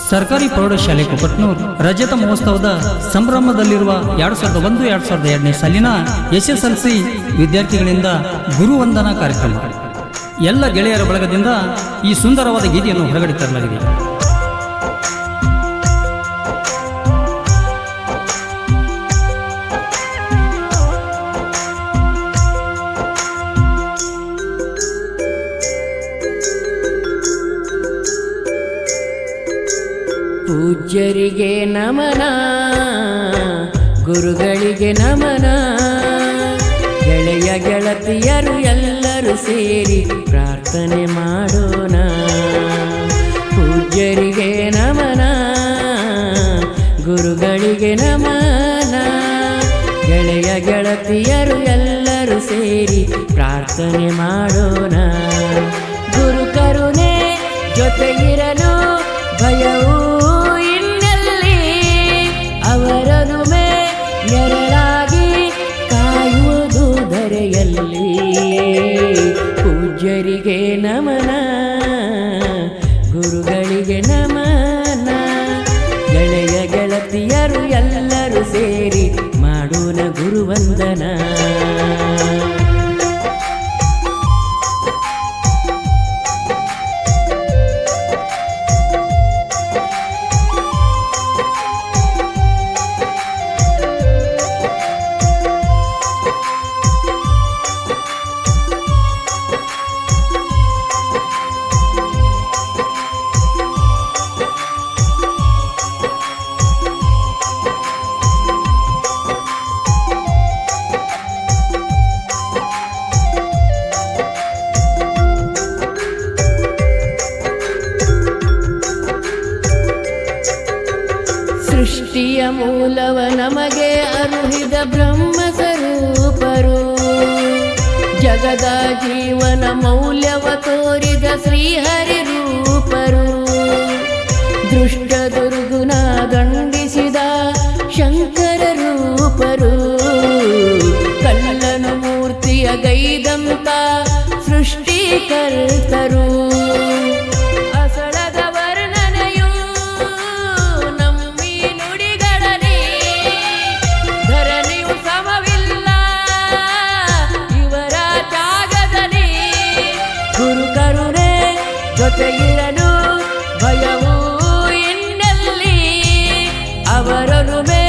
ಸರ್ಕಾರಿ ಪ್ರೌಢಶಾಲೆ ಕುಕಟ್ನೂರ್ ರಜತ ಮಹೋತ್ಸವದ ಸಂಭ್ರಮದಲ್ಲಿರುವ 2001-2002ನೇ ಸಾಲಿನ SSLC ವಿದ್ಯಾರ್ಥಿಗಳಿಂದ ಗುರುವಂದನಾ ಕಾರ್ಯಕ್ರಮ. ಎಲ್ಲ ಗೆಳೆಯರ ಬಳಗದಿಂದ ಈ ಸುಂದರವಾದ ಗೀತೆಯನ್ನು ಹೊರಗಡೆ ತರಲಾಗಿದೆ. ಪೂಜ್ಯರಿಗೆ ನಮನ, ಗುರುಗಳಿಗೆ ನಮನ, ಗೆಳೆಯ ಗೆಳತಿಯರು ಎಲ್ಲರೂ ಸೇರಿ ಪ್ರಾರ್ಥನೆ ಮಾಡೋಣ. ಪೂಜ್ಯರಿಗೆ ನಮನ, ಗುರುಗಳಿಗೆ ನಮನ, ಗೆಳೆಯ ಗೆಳತಿಯರು ಎಲ್ಲರೂ ಸೇರಿ ಪ್ರಾರ್ಥನೆ ಮಾಡೋಣ. ಗುರು ಕರುಣೆ ಜೊತೆಗಿರಲು ಭಯವೂ ಇನ್ನೆಲ್ಲಿ, ಅವರನುಮೆ ನೆರಳಾಗಿ ಕಾಯುವುದು ಧರೆಯಲ್ಲಿ. ಪೂಜ್ಯರಿಗೆ ನಮನ, ಗುರುಗಳಿಗೆ ನಮನ, ಗೆಳೆಯ ಗೆಳತಿಯರು ಎಲ್ಲರೂ ಸೇರಿ ಮಾಡೋಣ ಗುರುವಂದನ. ಸೃಷ್ಟಿಯ ಮೂಲವ ನಮಗೆ ಅರುಹಿದ ಬ್ರಹ್ಮ ಸ್ವರೂಪರು, ಜಗದ ಜೀವನ ಮೌಲ್ಯವ ತೋರಿದ ಶ್ರೀಹರಿ ರೂಪರು, ದುಷ್ಟ ದುರ್ಗುಣ ದಂಡಿಸಿದ ಶಂಕರ ರೂಪರು, ಕಲ್ಲನು ಮೂರ್ತಿಯ ಗೈದಂತ ಸೃಷ್ಟಿಕರ್ತರು. ಜೊತೆಗಿರಲು ಭಯವೂ ಇನ್ನೆಲ್ಲಿ, ಅವರನುಮೆ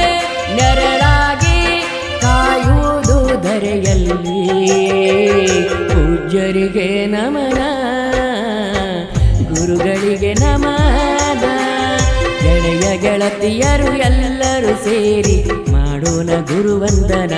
ನೆರಳಾಗಿ ಕಾಯುವುದು ಧರೆಯಲ್ಲಿ. ಪೂಜ್ಯರಿಗೆ ನಮನ, ಗುರುಗಳಿಗೆ ನಮನ, ಗೆಳೆಯ ಗೆಳತಿಯರು ಎಲ್ಲರೂ ಸೇರಿ ಮಾಡೋಣ ಗುರುವಂದನ.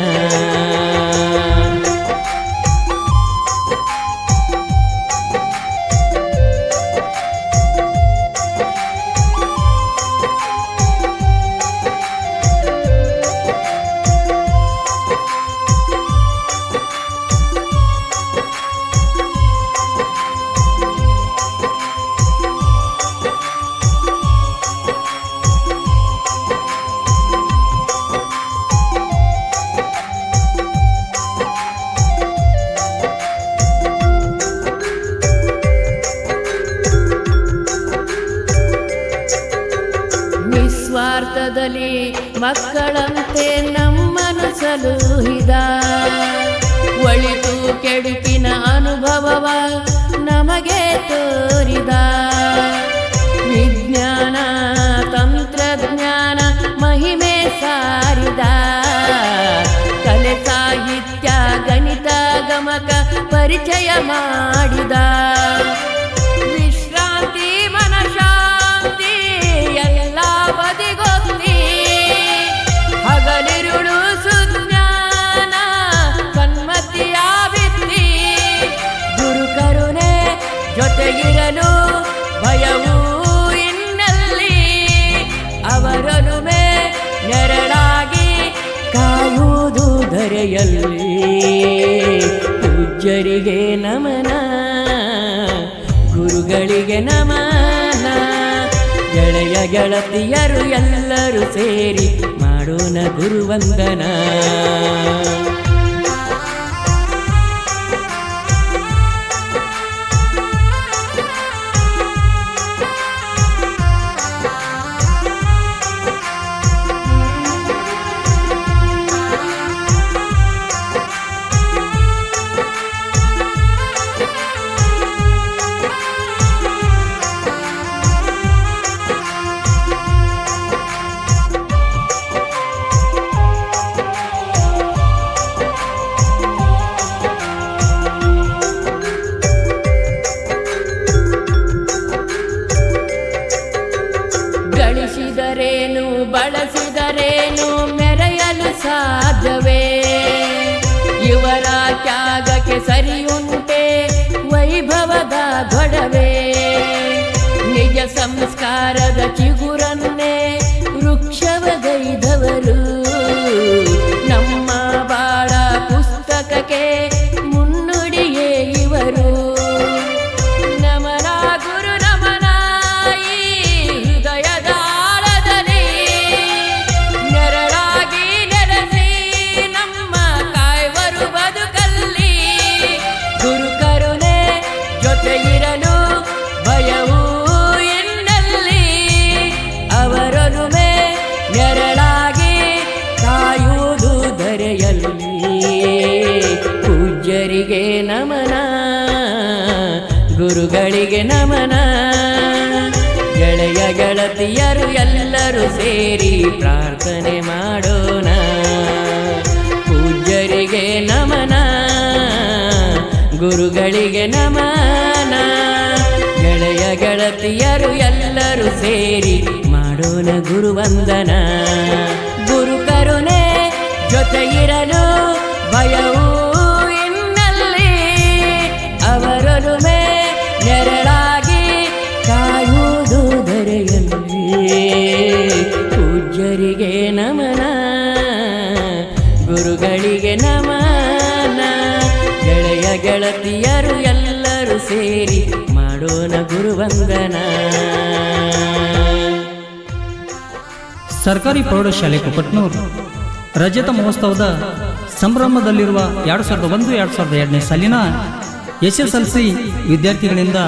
ನಿಸ್ವಾರ್ಥದಲ್ಲಿ ಮಕ್ಕಳಂತೆ ನಮ್ಮನ್ನು ಸಲುಹಿದ, ಒಳಿತು ಕೆಡುಕಿನ ಅನುಭವವ ನಮಗೆ ತೋರಿದ, ವಿಜ್ಞಾನ ತಂತ್ರಜ್ಞಾನ ಮಹಿಮೆ ಸಾರಿದ, ಕಲೆ ಸಾಹಿತ್ಯ ಗಣಿತ ಗಮಕ ಪರಿಚಯ ಮಾಡಿದ, ವಿಶ್ರಾಂತಿ ಮನಶಾಂತಿ ಎಲ್ಲ ಬದಿಗೊತ್ತಿ, ಹಗಲಿರುಳು ಸುಜ್ಞಾನ ಸನ್ಮತಿಯ ಬಿತ್ತಿ, ಗುರು ಕರುಣೆ ಜೊತೆಗಿರಲು ಭಯವೂ ಇನ್ನೆಲ್ಲಿ, ಅವರನುಮೆ ನೆರಳಾಗಿ ಕಾಯುವುದು ಧರೆಯಲ್ಲಿ. ಪೂಜ್ಯರಿಗೆ ನಮನ, ಗುರುಗಳಿಗೆ ನಮನ, ಗೆಳೆಯ ಗೆಳತಿಯರು ಎಲ್ಲರೂ ಸೇರಿ ಮಾಡೋಣ ಗುರುವಂದನ. ಸಂಸ್ಕಾರದ ಚಿಗುರನ್ನೇ ವೃಕ್ಷವಗೈದವರು ನಮ್ಮ ಬಾಳ ಪುಸ್ತಕಕ್ಕೆ ಮುನ್ನುಡಿಯೇ ಇವರು. ನಮನ ಗುರು ನಮನ ಈ ಹೃದಯದ ಆಳದಲ್ಲಿ ನೆರಳಾಗಿ ನೆಲೆಸಿ ನಮ್ಮ ಕಾಯ್ವರು ಬದುಕಲ್ಲಿ. ಗುರು ಕರುಣೆ ಜೊತೆ ಇರಲು ಭಯವೂ ಎನ್ನಲ್ಲಿ, ಅವರೊಲುಮೆ ನೆರಳಾಗಿ ಕಾಯುವುದು ಧರೆಯಲ್ಲಿ. ಪೂಜ್ಯರಿಗೆ ನಮನ, ಗುರುಗಳಿಗೆ ನಮನ, ಗೆಳೆಯ ಗೆಳತಿಯರು ಎಲ್ಲರೂ ಸೇರಿ ಪ್ರಾರ್ಥನೆ ಮಾಡೋಣ. ಪೂಜ್ಯರಿಗೆ ನಮನ, ಗುರುಗಳಿಗೆ ನಮನ, ಗೆಳೆಯ ಗೆಳತಿಯರು ಎಲ್ಲರೂ ಸೇರಿ ಮಾಡೋಣ ಗುರುವಂದನ. ಗುರು ಕರುಣೆ ಜೊತೆ ಇರಲು ಭಯವೂ ಇನ್ನಲ್ಲಿ, ಅವರೊಲುಮೆ ನೆರಳಾಗಿ ಕಾಯುವುದು ಧರೆಯಲ್ಲಿ. ಪೂಜ್ಯರಿಗೆ ನಮನ, ಗುರುಗಳಿಗೆ ನಮನ, ಗೆಳೆಯ ಗೆಳತಿಯರು ಎಲ್ಲರೂ ಸೇರಿ ಮಾಡೋಣ ಗುರುವಂದನ. ಸರ್ಕಾರಿ ಪ್ರೌಢಶಾಲೆ ಕುಕಟ್ನೂರು ರಜತ ಮಹೋತ್ಸವದ ಸಂಭ್ರಮದಲ್ಲಿರುವ 2001-2002 ಸಾಲಿನ SSLC ವಿದ್ಯಾರ್ಥಿಗಳಿಂದ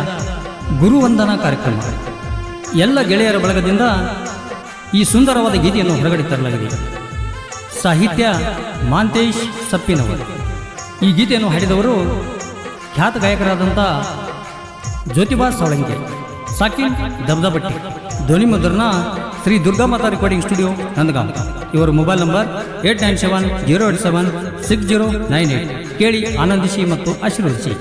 ಗುರುವಂದನಾ ಕಾರ್ಯಕ್ರಮ. ಎಲ್ಲ ಗೆಳೆಯರ ಬಳಗದಿಂದ ಈ ಸುಂದರವಾದ ಗೀತೆಯನ್ನು ಹೊರಗಡೆ ತರಲಾಗಿದೆ. ಸಾಹಿತ್ಯ ಮಾಂತೇಶ್ ಸಪ್ಪಿನವರು. ಈ ಗೀತೆಯನ್ನು ಹಾಡಿದವರು ಖ್ಯಾತ ಗಾಯಕರಾದಂಥ ಜ್ಯೋತಿಬಾ ಸವಳಂಗೆ, ಸಾಕಿನ್ ದಬ್ದಬಟ್ಟಿ. ಧ್ವನಿ ಮುದ್ರಣ ಶ್ರೀ ದುರ್ಗಾಮಾತಾ ರೆಕಾರ್ಡಿಂಗ್ ಸ್ಟುಡಿಯೋ ನಂದಗಾಂವ್. ಇವರ ಮೊಬೈಲ್ ನಂಬರ್ 8970876098. ಕೇಳಿ, ಆನಂದಿಸಿ ಮತ್ತು ಆಶೀರ್ವದಿಸಿ.